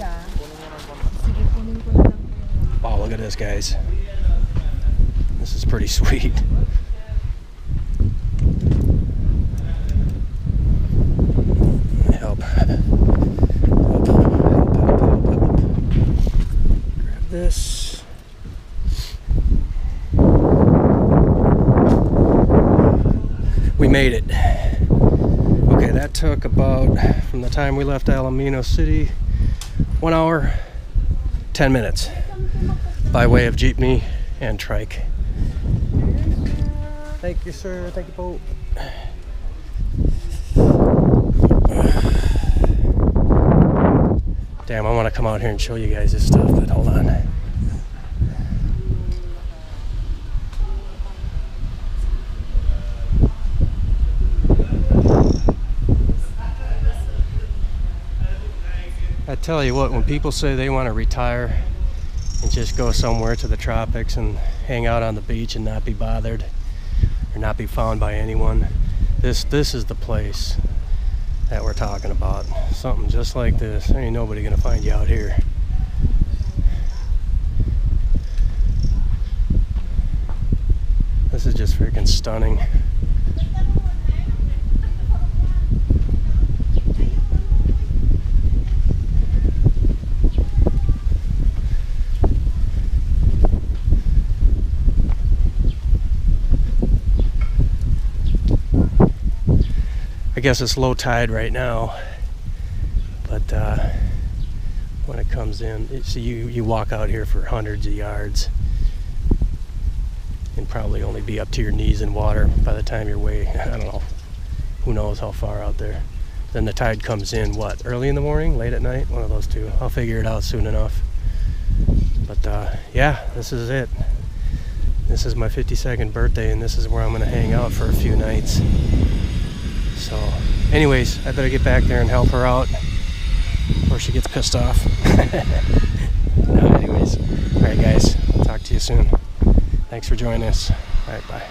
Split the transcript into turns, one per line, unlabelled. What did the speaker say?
Yeah. Sige, kunin ko na lang po yung...
Wow, look at this, guys. This is pretty sweet. Help. Grab this. We made it. Okay, that took about, from the time we left Alamino City, 1 hour, 10 minutes by way of jeepney and trike. Thank you, sir. Thank you, boat. Damn, I want to come out here and show you guys this stuff, but hold on. I tell you what, when people say they want to retire and just go somewhere to the tropics and hang out on the beach and not be bothered or not be found by anyone, this is the place that we're talking about. Something just like this. There ain't nobody gonna find you out here. This is just freaking stunning. I guess it's low tide right now, but when it comes in, see, you walk out here for hundreds of yards and probably only be up to your knees in water by the time you're way, I don't know, who knows how far out there. Then the tide comes in, what, early in the morning, late at night? One of those two. I'll figure it out soon enough. But yeah, this is it. This is my 52nd birthday, and this is where I'm going to hang out for a few nights. So, anyways, I better get back there and help her out before she gets pissed off. No, anyways, all right, guys, talk to you soon. Thanks for joining us. All right, bye.